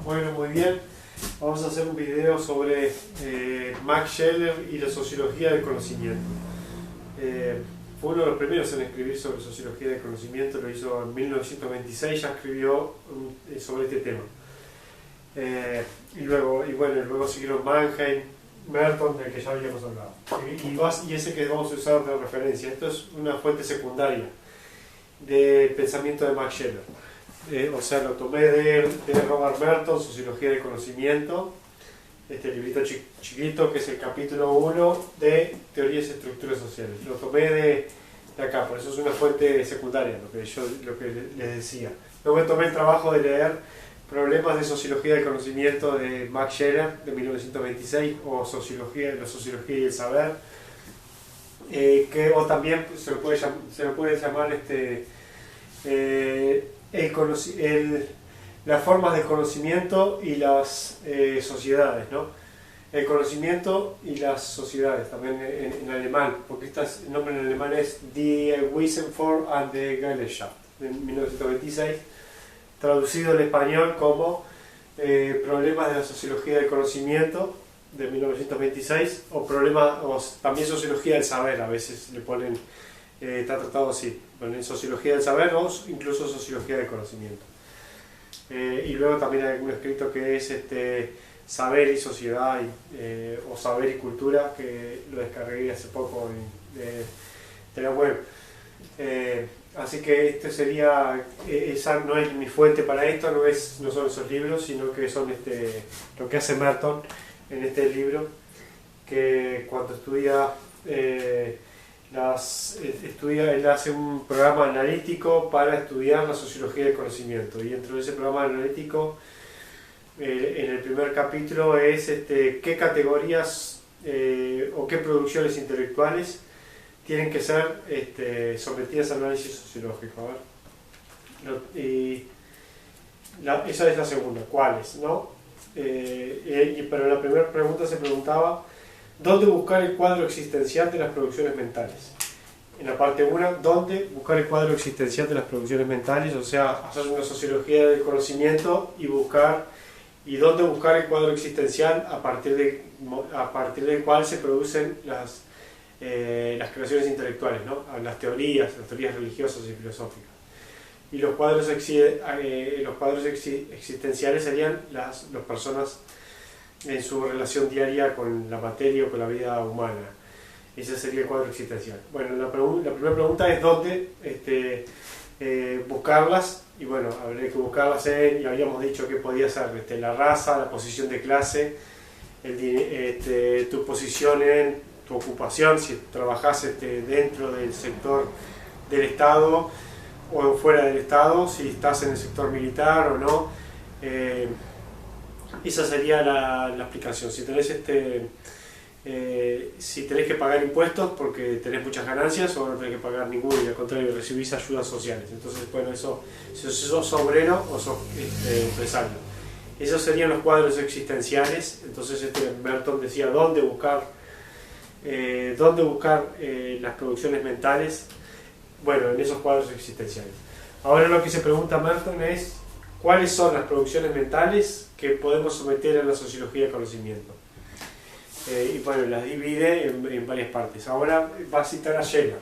Bueno, muy bien. Vamos a hacer un video sobre Max Scheler y la sociología del conocimiento. Fue uno de los primeros en escribir sobre sociología del conocimiento, lo hizo en 1926, ya escribió sobre este tema. Y luego siguieron Mannheim, Merton, del que ya habíamos hablado. Y ese que vamos a usar de referencia. Esto es una fuente secundaria de pensamiento de Max Scheler. O sea, lo tomé de Robert Merton, Sociología del Conocimiento, este librito chiquito que es el capítulo 1 de Teorías y Estructuras Sociales. Lo tomé de acá, por eso es una fuente secundaria, lo que les decía. Luego tomé el trabajo de leer Problemas de Sociología del Conocimiento de Max Scheler, de 1926, o la Sociología y el Saber, o también se lo puede llamar las formas del conocimiento y las sociedades, ¿no? El conocimiento y las sociedades, también en alemán, porque el nombre en alemán es Die Wissenschaft und die Gesellschaft, de 1926, traducido al español como Problemas de la Sociología del Conocimiento, de 1926, o también Sociología del Saber, a veces le ponen, está tratado así, ponen Sociología del Saber o incluso Sociología del Conocimiento. Y luego también hay algún escrito que es Saber y Sociedad, o Saber y Cultura, que lo descargué hace poco de la web. Así que esa no es mi fuente para esto, no son esos libros, sino que son lo que hace Merton en este libro, que cuando estudia, él hace un programa analítico para estudiar la sociología del conocimiento, y dentro de ese programa analítico, en el primer capítulo es qué categorías o qué producciones intelectuales tienen que ser sometidas a análisis sociológico. Esa es la segunda, ¿cuáles? ¿No? Pero la primera pregunta se preguntaba ¿dónde buscar el cuadro existencial de las producciones mentales? En la parte 1, ¿dónde buscar el cuadro existencial de las producciones mentales? O sea, hacer una sociología del conocimiento y dónde buscar el cuadro existencial a partir del cual se producen las creaciones intelectuales, ¿no? Las teorías religiosas y filosóficas. Y los cuadros existenciales serían las personas en su relación diaria con la materia o con la vida humana. Ese sería el cuadro existencial. Bueno, la primera pregunta es dónde buscarlas, y bueno, habría que buscarlas y habíamos dicho que podía ser la raza, la posición de clase, tu posición en tu ocupación, si trabajas dentro del sector del Estado o fuera del Estado, si estás en el sector militar o no. Esa sería la explicación. Si tenés que pagar impuestos porque tenés muchas ganancias, o no tenés que pagar ninguno y al contrario recibís ayudas sociales. Entonces, bueno, si sos obrero o sos empresario. Esos serían los cuadros existenciales. Entonces Merton decía dónde buscar las producciones mentales. Bueno, en esos cuadros existenciales. Ahora lo que se pregunta Merton es ¿cuáles son las producciones mentales que podemos someter a la sociología del conocimiento? Y bueno, las divide en varias partes. Ahora va a citar a Scheler.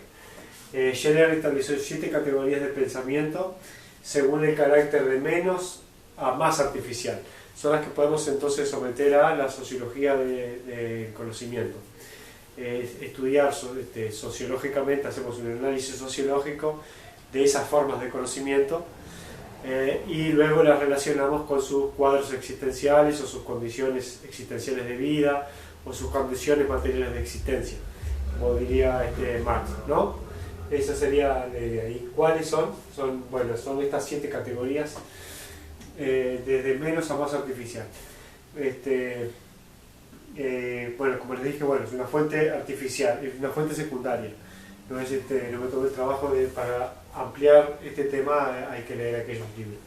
Scheler estableció 7 categorías de pensamiento según el carácter de menos a más artificial. Son las que podemos entonces someter a la sociología del conocimiento. Estudiar sociológicamente, hacemos un análisis sociológico de esas formas de conocimiento. Y luego las relacionamos con sus cuadros existenciales o sus condiciones existenciales de vida o sus condiciones materiales de existencia, como diría Marx, ¿no? Esa sería la idea. ¿Y cuáles son? Son estas 7 categorías, desde menos a más artificial. Como les dije, es una fuente artificial, es una fuente secundaria. No me tomé el trabajo para ampliar este tema, hay que leer aquellos libros,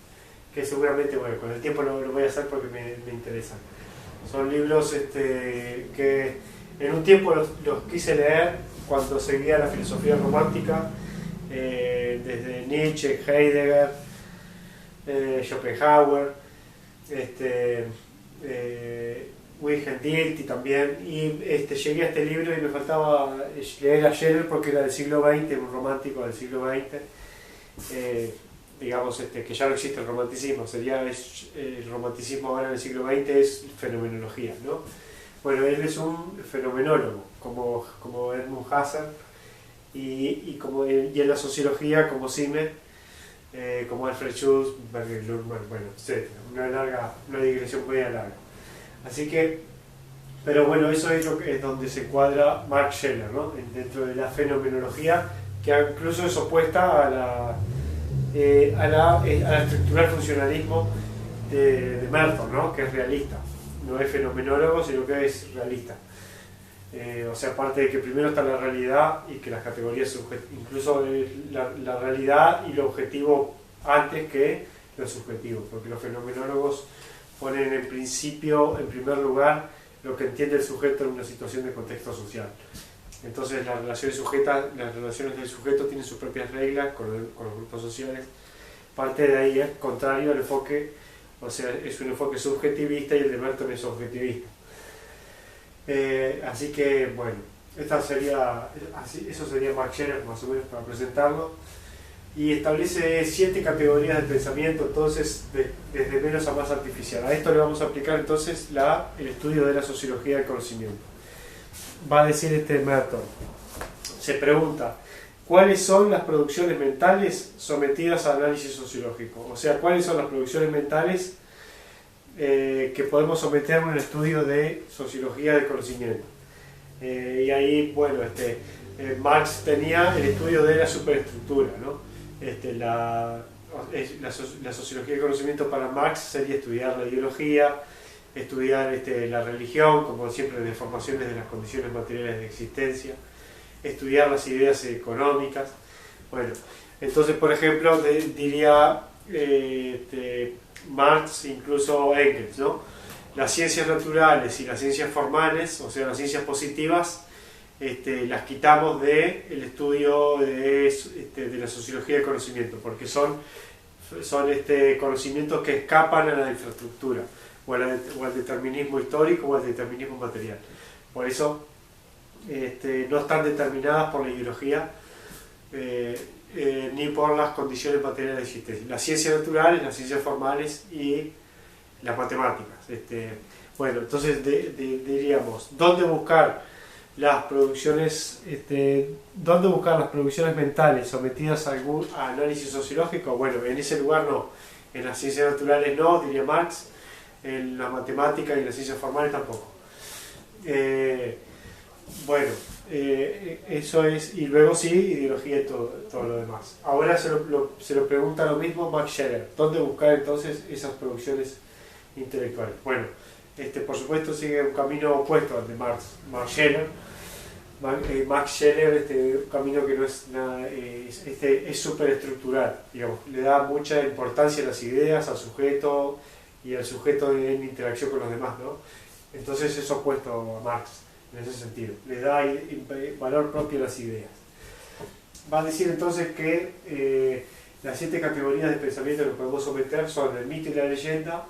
que seguramente, con el tiempo lo voy a hacer porque me interesan. Son libros que en un tiempo los quise leer cuando seguía la filosofía romántica, desde Nietzsche, Heidegger, Schopenhauer, Wilhelm Dilthey también, y llegué a este libro y me faltaba leer a Scheller porque era del siglo XX, un romántico del siglo XX, digamos que ya no existe el romanticismo, el romanticismo ahora en el siglo XX es fenomenología, ¿no? Bueno, él es un fenomenólogo, como Edmund Husserl, y en la sociología como Simmel, como Alfred Schultz, Berger Luhrmann, bueno, etc. Una digresión muy larga. Así que, pero bueno, eso es donde se encuadra Max Scheler, ¿no? Dentro de la fenomenología, que incluso es opuesta a la estructural funcionalismo de Merton, ¿no? Que es realista. No es fenomenólogo, sino que es realista. O sea, aparte de que primero está la realidad y que las categorías incluso la realidad y lo objetivo antes que lo subjetivo, porque los fenomenólogos ponen en principio, en primer lugar, lo que entiende el sujeto en una situación de contexto social. Entonces las relaciones del sujeto tienen sus propias reglas con los grupos sociales. Parte de ahí es contrario al enfoque, o sea, es un enfoque subjetivista y el de Merton es objetivista. Así que, bueno, eso sería Max Scheler más o menos para presentarlo. Y establece 7 categorías de pensamiento, entonces, desde menos a más artificial. A esto le vamos a aplicar entonces el estudio de la sociología del conocimiento. Va a decir Merton, se pregunta, ¿cuáles son las producciones mentales sometidas a análisis sociológico? O sea, ¿cuáles son las producciones mentales que podemos someter a un estudio de sociología del conocimiento? Y ahí, bueno, Marx tenía el estudio de la superestructura, ¿no? La sociología del conocimiento para Marx sería estudiar la ideología, estudiar la religión, como siempre, deformaciones de las condiciones materiales de existencia, estudiar las ideas económicas. Bueno, entonces, por ejemplo, diría Marx, incluso Engels, ¿no? Las ciencias naturales y las ciencias formales, o sea, las ciencias positivas, las quitamos del estudio de la sociología del conocimiento, porque son conocimientos que escapan a la infraestructura, o al determinismo histórico o al determinismo material. Por eso no están determinadas por la ideología ni por las condiciones materiales de existencia. Las ciencias naturales, las ciencias formales y las matemáticas. Bueno, entonces diríamos, ¿dónde buscar las producciones mentales sometidas a algún análisis sociológico? Bueno, en ese lugar no. En las ciencias naturales no, diría Marx. En la matemática y en las ciencias formales tampoco. Bueno, eso es, y luego sí, ideología y todo lo demás. Ahora se lo pregunta lo mismo Max Scheler. ¿Dónde buscar entonces esas producciones intelectuales? Bueno, por supuesto sigue un camino opuesto al de Max Scheler. Max Scheler, un camino que no es nada, es superestructural, digamos, le da mucha importancia a las ideas, al sujeto y al sujeto en interacción con los demás, ¿no? Entonces es opuesto a Marx en ese sentido, le da valor propio a las ideas. Va a decir entonces que las 7 categorías de pensamiento que podemos someter son el mito y la leyenda.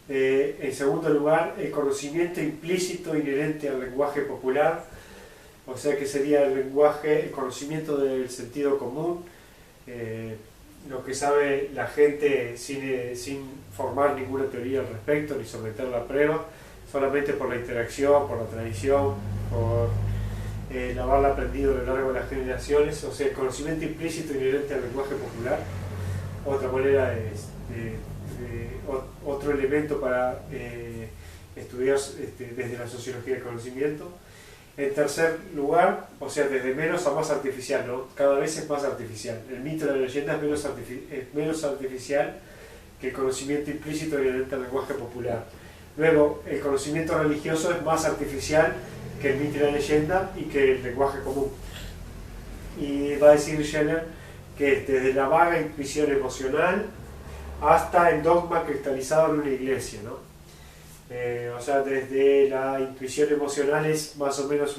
En segundo lugar, el conocimiento implícito inherente al lenguaje popular, o sea que sería el conocimiento del sentido común, lo que sabe la gente sin formar ninguna teoría al respecto ni someterla a prueba, solamente por la interacción, por la tradición, por el haberla aprendido a lo largo de las generaciones. O sea, el conocimiento implícito inherente al lenguaje popular. Otra manera es otro elemento para estudiar desde la sociología del conocimiento. En tercer lugar, o sea, desde menos a más artificial, ¿no? Cada vez es más artificial. El mito de la leyenda es menos artificial que el conocimiento implícito inherente al lenguaje popular. Luego, el conocimiento religioso es más artificial que el mito y la leyenda y que el lenguaje común. Y va a decir Scheler que desde la vaga intuición emocional hasta el dogma cristalizado en una iglesia, ¿no? O sea, desde la intuición emocional es más o menos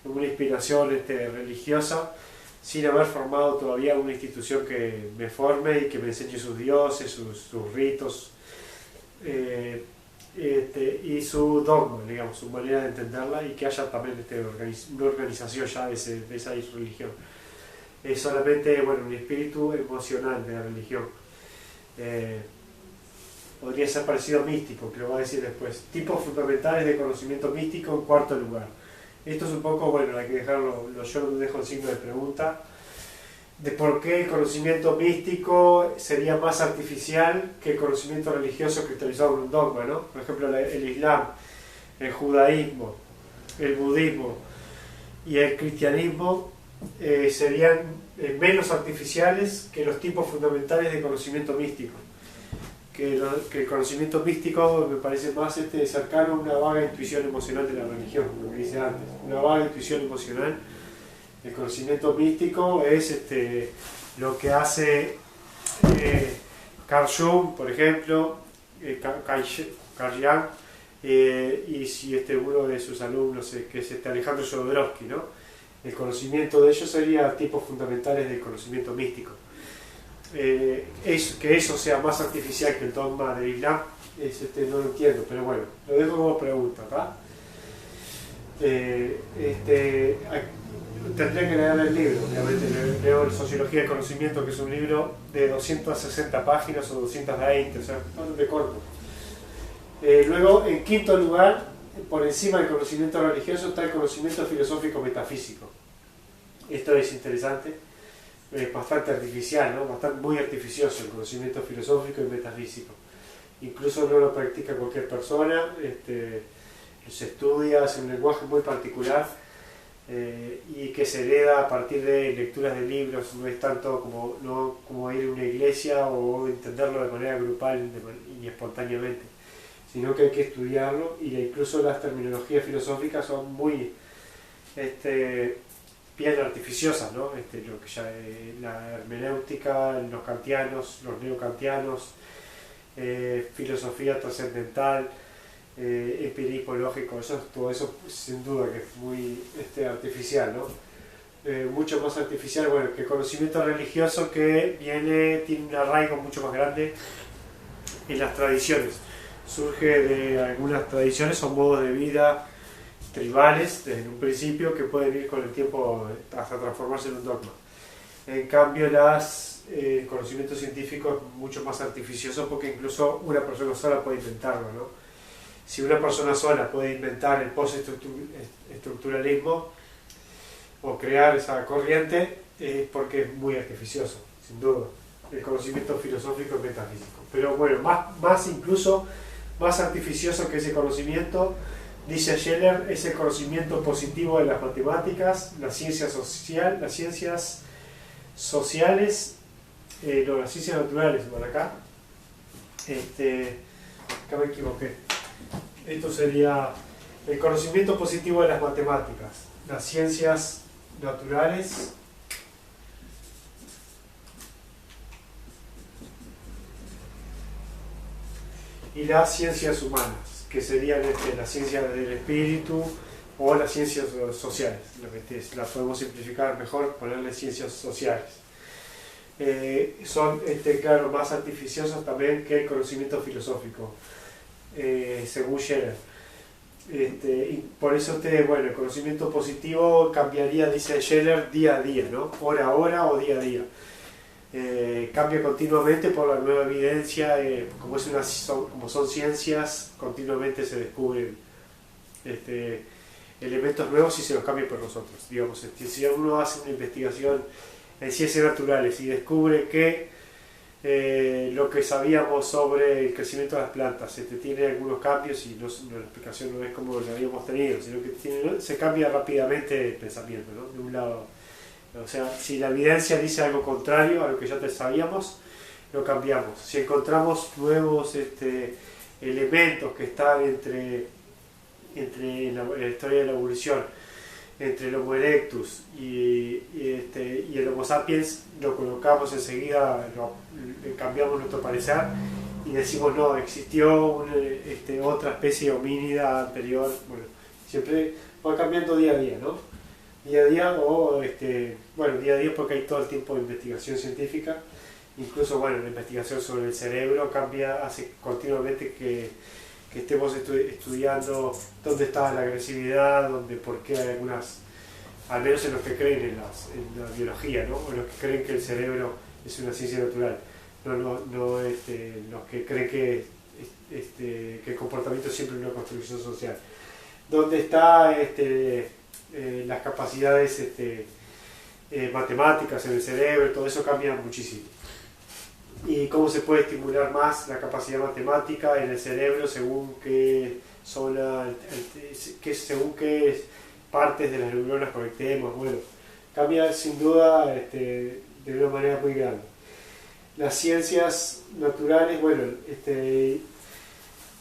una inspiración religiosa, sin haber formado todavía una institución que me forme y que me enseñe sus dioses, sus ritos y su dogma, digamos, su manera de entenderla, y que haya también una organización ya de esa religión. Es solamente, bueno, un espíritu emocional de la religión. Podría ser parecido a místico, que lo va a decir después. Tipos fundamentales de conocimiento místico en cuarto lugar. Esto es un poco, bueno, hay que dejarlo, yo lo dejo el signo de pregunta, de por qué el conocimiento místico sería más artificial que el conocimiento religioso cristalizado en un dogma, ¿no? Por ejemplo, el Islam, el judaísmo, el budismo y el cristianismo serían menos artificiales que los tipos fundamentales de conocimiento místico. Que el conocimiento místico me parece más cercano a una vaga intuición emocional de la religión, lo que dice antes, una vaga intuición emocional. El conocimiento místico es lo que hace Carl Jung, por ejemplo, Carl Jung, y si uno de sus alumnos, que es Alejandro Jodorowsky, ¿no? El conocimiento de ellos sería tipos fundamentales del conocimiento místico. Que eso sea más artificial que el dogma del Islam, no lo entiendo, pero bueno, lo dejo como pregunta, ¿tá? Tendría que leer el libro, obviamente leo Sociología del Conocimiento, que es un libro de 260 páginas o 220, o sea, bastante corto. Luego, en quinto lugar, por encima del conocimiento religioso, está el conocimiento filosófico metafísico. Esto es interesante, bastante artificial, ¿no? Muy artificioso el conocimiento filosófico y metafísico. Incluso no lo practica cualquier persona, se estudia, es un lenguaje muy particular, y que se hereda a partir de lecturas de libros, no es tanto como ir a una iglesia o entenderlo de manera grupal y espontáneamente, sino que hay que estudiarlo, y incluso las terminologías filosóficas son muy bien artificiosas, ¿no? Lo que ya, la hermenéutica, los kantianos, los neokantianos, filosofía trascendental, empirismo lógico, todo eso sin duda que es muy artificial, ¿no? Mucho más artificial, bueno, que el conocimiento religioso, que tiene un arraigo mucho más grande en las tradiciones. Surge de algunas tradiciones o modos de vida tribales desde un principio, que pueden ir con el tiempo hasta transformarse en un dogma. En cambio, el conocimiento científico es mucho más artificioso, porque incluso una persona sola puede inventarlo, ¿no? Si una persona sola puede inventar el postestructuralismo o crear esa corriente, es porque es muy artificioso, sin duda, el conocimiento filosófico y metafísico. Pero bueno, incluso más artificioso que ese conocimiento, dice Scheller, es el conocimiento positivo de las matemáticas, las ciencias sociales, las ciencias naturales, por acá. Acá me equivoqué. Esto sería el conocimiento positivo de las matemáticas, las ciencias naturales y las ciencias humanas, que serían las ciencias del espíritu o las ciencias sociales. Las podemos simplificar mejor, ponerle ciencias sociales. Son, claro, más artificiosos también que el conocimiento filosófico, según Scheller. Y por eso el conocimiento positivo cambiaría, dice Scheller, día a día, ¿no? Hora a hora o día a día. Cambia continuamente por la nueva evidencia, como son ciencias, continuamente se descubren elementos nuevos y se los cambia por nosotros. Digamos, si uno hace una investigación en ciencias naturales y descubre que lo que sabíamos sobre el crecimiento de las plantas tiene algunos cambios, y la explicación no es como lo habíamos tenido, sino que se cambia rápidamente el pensamiento, ¿no? De un lado, o sea, si la evidencia dice algo contrario a lo que ya sabíamos, lo cambiamos. Si encontramos nuevos elementos que están entre la historia de la evolución, entre el Homo erectus y el Homo sapiens, lo colocamos enseguida, cambiamos nuestro parecer y decimos no, existió otra especie homínida anterior. Bueno, siempre va cambiando día a día, ¿no? día a día, o bueno, día a día porque hay todo el tiempo de investigación científica. Incluso, bueno, la investigación sobre el cerebro cambia, hace continuamente que estemos estudiando dónde está la agresividad, por qué hay algunas, al menos en los que creen en la biología, ¿no? O los que creen que el cerebro es una ciencia natural, no los que creen que el comportamiento es siempre una construcción social. Dónde está las capacidades matemáticas en el cerebro, todo eso cambia muchísimo. Y cómo se puede estimular más la capacidad matemática en el cerebro según qué según qué partes de las neuronas conectemos. Bueno, cambia sin duda de una manera muy grande. Las ciencias naturales, bueno,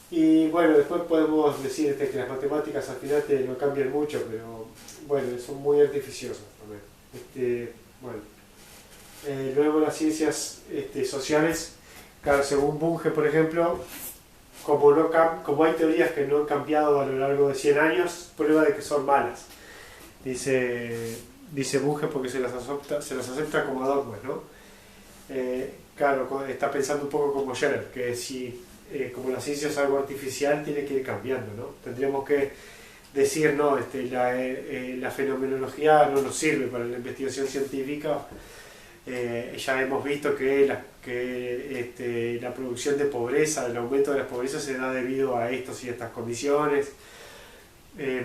y bueno, después podemos decir que las matemáticas al final no cambian mucho, pero bueno, son muy artificiosas también. Bueno. Luego las ciencias sociales, claro, según Bunge, por ejemplo, como hay teorías que no han cambiado a lo largo de 100 años, prueba de que son malas. Dice Bunge porque se las acepta como dogmas, ¿no? Claro, está pensando un poco como Scherer, que si como la ciencia es algo artificial, tiene que ir cambiando, ¿no? Tendríamos que decir, no, la fenomenología no nos sirve para la investigación científica. Ya hemos visto que la producción de pobreza, el aumento de la pobreza se da debido a estos y estas condiciones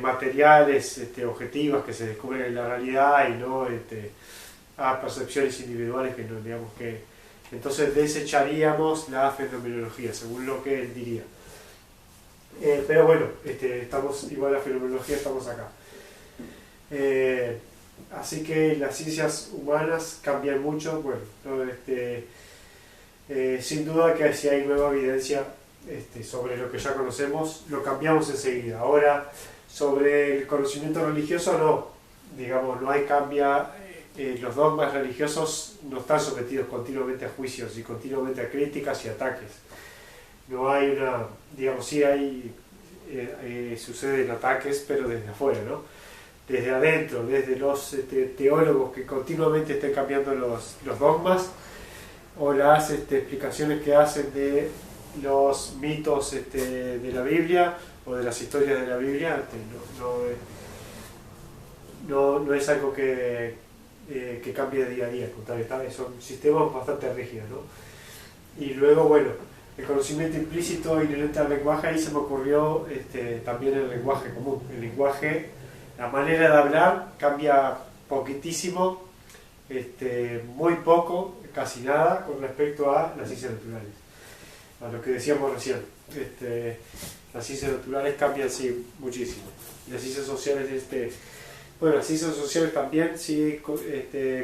materiales, objetivas que se descubren en la realidad y no a percepciones individuales que no, digamos que entonces desecharíamos la fenomenología según lo que él diría. Pero bueno, estamos igual la fenomenología, estamos acá. Así que las ciencias humanas cambian mucho, bueno, ¿no? Sin duda que si hay nueva evidencia sobre lo que ya conocemos, lo cambiamos enseguida. Ahora, sobre el conocimiento religioso, no, digamos, no hay cambia, los dogmas religiosos no están sometidos continuamente a juicios y continuamente a críticas y ataques. No hay una, digamos, sí hay, suceden ataques, pero desde afuera, ¿no? Desde adentro, desde los teólogos que continuamente estén cambiando los dogmas o las explicaciones que hacen de los mitos de la Biblia o de las historias de la Biblia, no es algo que cambie de día a día, son sistemas bastante rígidos, ¿no? Y luego, bueno, el conocimiento implícito inherente al lenguaje, ahí se me ocurrió también el lenguaje común, el lenguaje. La manera de hablar cambia poquitísimo, muy poco, casi nada, con respecto a las ciencias naturales. A lo que decíamos recién, las ciencias naturales cambian sí muchísimo. Las ciencias sociales, bueno, las ciencias sociales también, si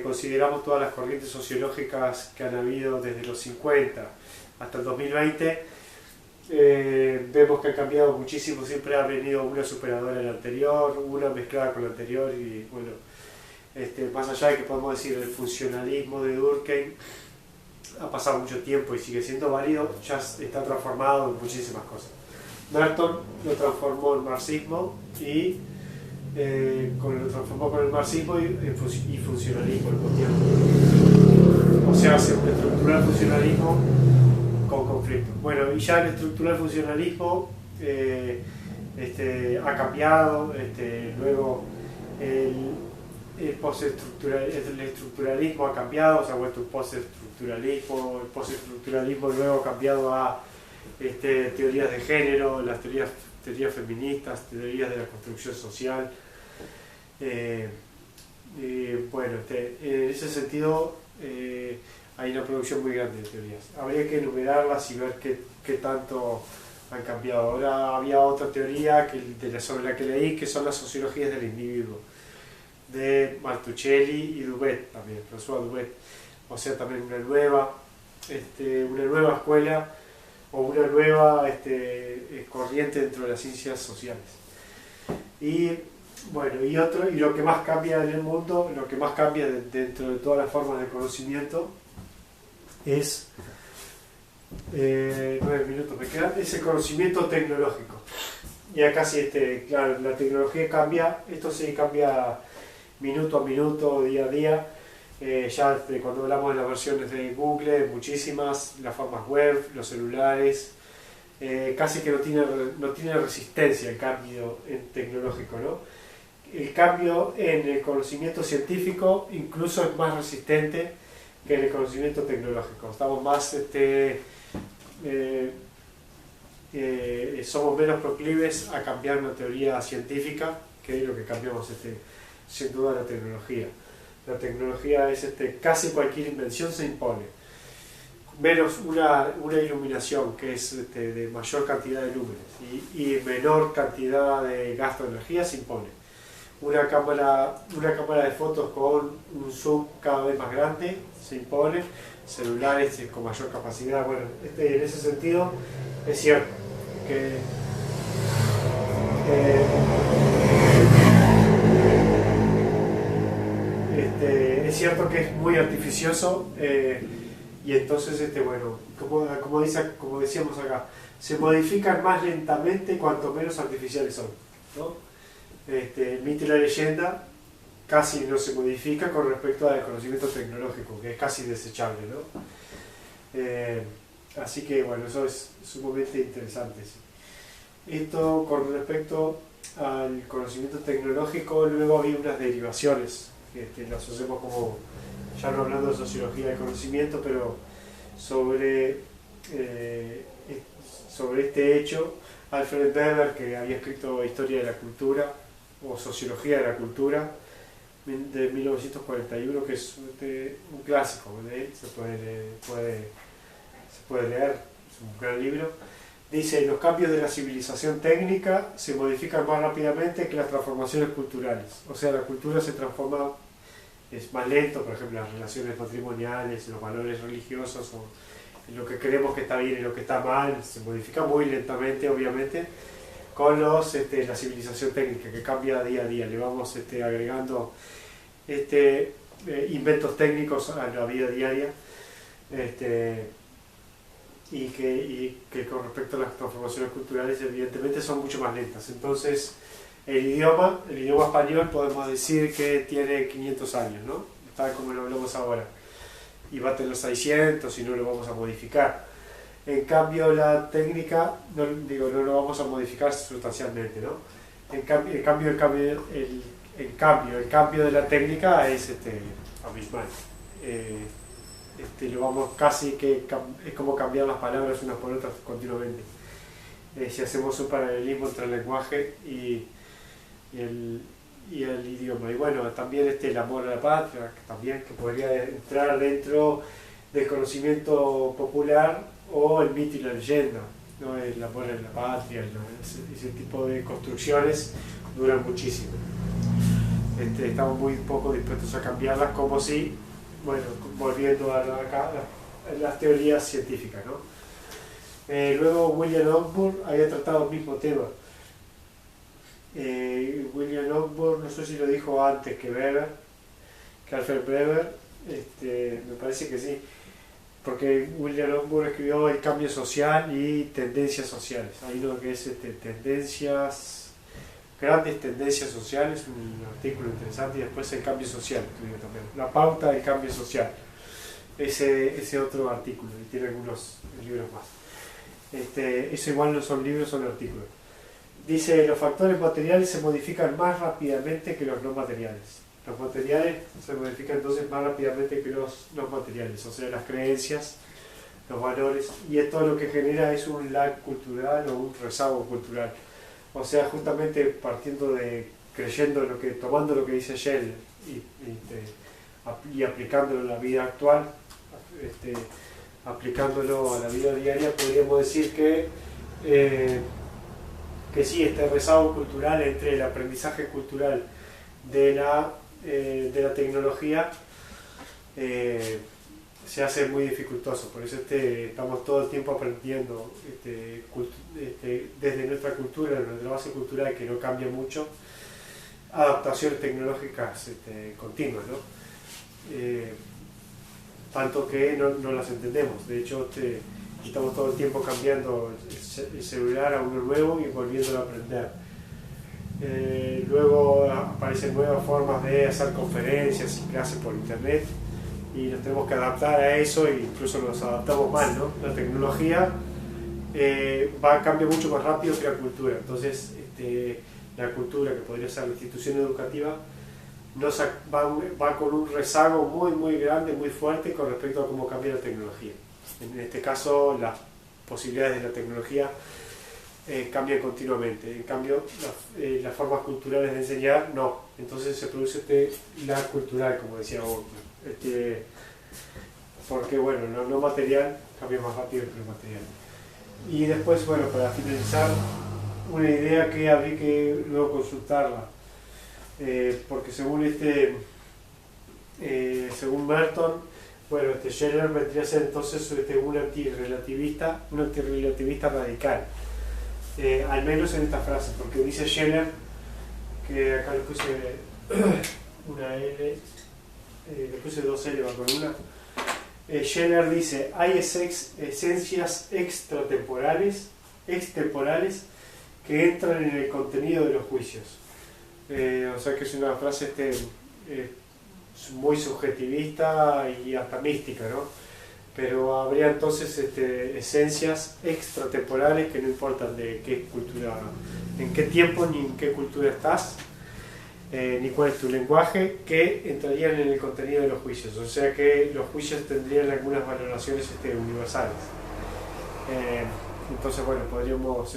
consideramos todas las corrientes sociológicas que han habido desde los 50 hasta el 2020, vemos que ha cambiado muchísimo, siempre ha venido una superadora de la anterior, una mezclada con la anterior y bueno, más allá de que podemos decir el funcionalismo de Durkheim ha pasado mucho tiempo y sigue siendo válido, ya está transformado en muchísimas cosas. Merton lo transformó en marxismo y lo transformó con el marxismo y funcionalismo al mismo tiempo. O sea, hace un estructural funcionalismo con conflicto. Bueno, y ya el estructural funcionalismo ha cambiado, luego el estructuralismo ha cambiado, se ha vuelto un postestructuralismo, el postestructuralismo luego ha cambiado a teorías de género, las teorías feministas, teorías de la construcción social. Bueno, en ese sentido hay una producción muy grande de teorías. Habría que enumerarlas y ver qué tanto han cambiado. Ahora había otra teoría sobre la que leí, que son las sociologías del individuo, de Martuchelli y Duvet también, François Duvet. O sea, también una nueva escuela o una nueva corriente dentro de las ciencias sociales. Y bueno, y lo que más cambia en el mundo, lo que más cambia dentro de todas las formas de conocimiento es 9 minutos me quedan, es el conocimiento tecnológico. Y acá sí, claro, la tecnología cambia, esto sí cambia minuto a minuto, día a día. Ya cuando hablamos de las versiones de Google, muchísimas, las formas web, los celulares, casi que no tiene resistencia el cambio tecnológico, ¿no? El cambio en el conocimiento científico incluso es más resistente que en el conocimiento tecnológico. Estamos más, somos menos proclives a cambiar una teoría científica que lo que cambiamos, sin duda, la tecnología. La tecnología es, casi cualquier invención se impone, menos una iluminación que es de mayor cantidad de lúmenes y menor cantidad de gasto de energía se impone. Una cámara de fotos con un zoom cada vez más grande se impone, celulares con mayor capacidad. Bueno, en ese sentido es cierto que es cierto que es muy artificioso, y entonces, bueno, como decíamos acá, se modifican más lentamente cuanto menos artificiales son, ¿no? El mito y la leyenda casi no se modifica con respecto al conocimiento tecnológico, que es casi desechable, ¿no? Así que, bueno, eso es sumamente interesante. ¿Sí? Esto con respecto al conocimiento tecnológico. Luego había unas derivaciones que las hacemos como, ya no hablando de sociología del conocimiento, pero sobre este hecho. Alfred Weber, que había escrito Historia de la Cultura o Sociología de la Cultura de 1941, que es un clásico de él, se puede leer, es un gran libro. Dice: los cambios de la civilización técnica se modifican más rápidamente que las transformaciones culturales. O sea, la cultura se transforma, es más lento, por ejemplo, las relaciones matrimoniales, los valores religiosos, o lo que creemos que está bien y lo que está mal, se modifica muy lentamente, obviamente, con la civilización técnica, que cambia día a día. Le vamos agregando inventos técnicos a la vida diaria, y que con respecto a las transformaciones culturales, evidentemente, son mucho más lentas. Entonces, el idioma español podemos decir que tiene 500 años, ¿no? Tal como lo hablamos ahora. Y va a tener 600 y no lo vamos a modificar. En cambio, la técnica, no lo vamos a modificar sustancialmente, ¿no? El cambio de la técnica es abismal. Lo vamos casi que es como cambiar las palabras unas por otras continuamente. Si hacemos un paralelismo entre el lenguaje y el idioma. Y bueno, también el amor a la patria, que podría entrar dentro del conocimiento popular, o el mito y la leyenda, ¿no? El amor a la patria, ese tipo de construcciones duran muchísimo. Estamos muy poco dispuestos a cambiarlas, como si, bueno, volviendo a las teorías científicas, ¿no? Luego William Ogburn había tratado el mismo tema. William Ogburn, no sé si lo dijo antes que Alfred Weber, me parece que sí, porque William Ogburn escribió El cambio social y tendencias sociales. Hay uno que es grandes tendencias sociales, un artículo interesante, y después El cambio social, también la pauta del cambio social, ese otro artículo, y tiene algunos libros más. Eso igual no son libros, son artículos. Dice: los factores materiales se modifican más rápidamente que los no materiales. Los materiales se modifican entonces más rápidamente que los no materiales, o sea, las creencias, los valores, y esto lo que genera es un lag cultural o un rezago cultural. O sea, justamente tomando lo que dice Shell y aplicándolo a la vida actual, aplicándolo a la vida diaria, podríamos decir que sí, este rezago cultural entre el aprendizaje cultural de la tecnología se hace muy dificultoso. Por eso estamos todo el tiempo aprendiendo desde nuestra cultura, nuestra base cultural, que no cambia mucho, adaptaciones tecnológicas continuas, ¿no? Tanto que no las entendemos. De hecho, estamos todo el tiempo cambiando el celular a uno nuevo y volviéndolo a aprender. Luego aparecen nuevas formas de hacer conferencias y clases por internet y nos tenemos que adaptar a eso e incluso nos adaptamos mal, ¿no? La tecnología cambia mucho más rápido que la cultura, entonces la cultura, que podría ser la institución educativa, va con un rezago muy grande, muy fuerte con respecto a cómo cambia la tecnología. En este caso, las posibilidades de la tecnología cambian continuamente. En cambio, las formas culturales de enseñar, no. Entonces se produce la cultural, como decía vos. Porque, bueno, lo material cambia más rápido que lo material. Y después, bueno, para finalizar, una idea que habría que luego consultarla. Porque según Merton, bueno, Scheller vendría a ser entonces un antirrelativista radical, al menos en esta frase, porque dice Scheller, que acá le puse una L, le puse dos L con una. Scheller dice: hay esencias extemporales que entran en el contenido de los juicios. O sea que es una frase muy subjetivista y hasta mística, ¿no? Pero habría entonces esencias extratemporales que no importan de qué cultura, en qué tiempo ni en qué cultura estás, ni cuál es tu lenguaje, que entrarían en el contenido de los juicios. O sea que los juicios tendrían algunas valoraciones universales. Entonces, bueno, podríamos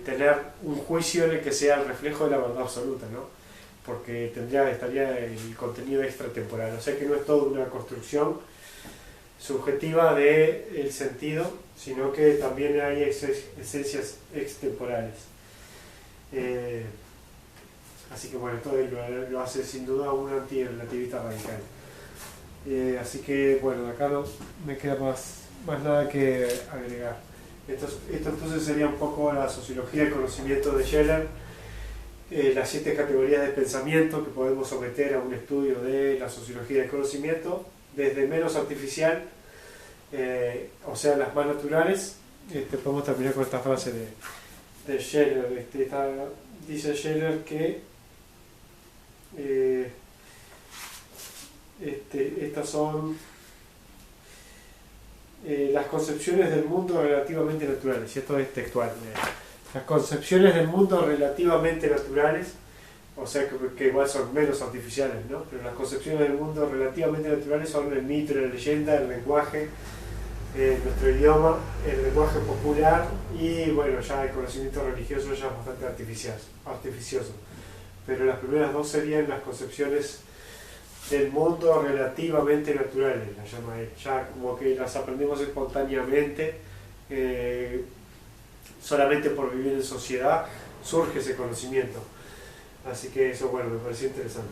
tener un juicio en el que sea el reflejo de la verdad absoluta, ¿no? Porque estaría el contenido extratemporal. O sea que no es toda una construcción subjetiva del sentido, sino que también hay esencias extemporales. Así que bueno, esto lo hace sin duda un antirrelativista radical. Así que bueno, de acá no me queda más nada que agregar. Esto entonces sería un poco la sociología del conocimiento de Scheller, las 7 categorías de pensamiento que podemos someter a un estudio de la sociología del conocimiento, desde menos artificial, o sea, las más naturales. Podemos terminar con esta frase de Scheller. Dice Scheller que estas son las concepciones del mundo relativamente naturales, y esto es textual. Las concepciones del mundo relativamente naturales, o sea que igual son menos artificiales, ¿no? Pero las concepciones del mundo relativamente naturales son el mito, la leyenda, el lenguaje, nuestro idioma, el lenguaje popular, y bueno, ya el conocimiento religioso ya es bastante artificioso. Pero las primeras dos serían las concepciones del mundo relativamente naturales, las llama él. Ya como que las aprendemos espontáneamente, solamente por vivir en sociedad surge ese conocimiento. Así que eso, bueno, me pareció interesante.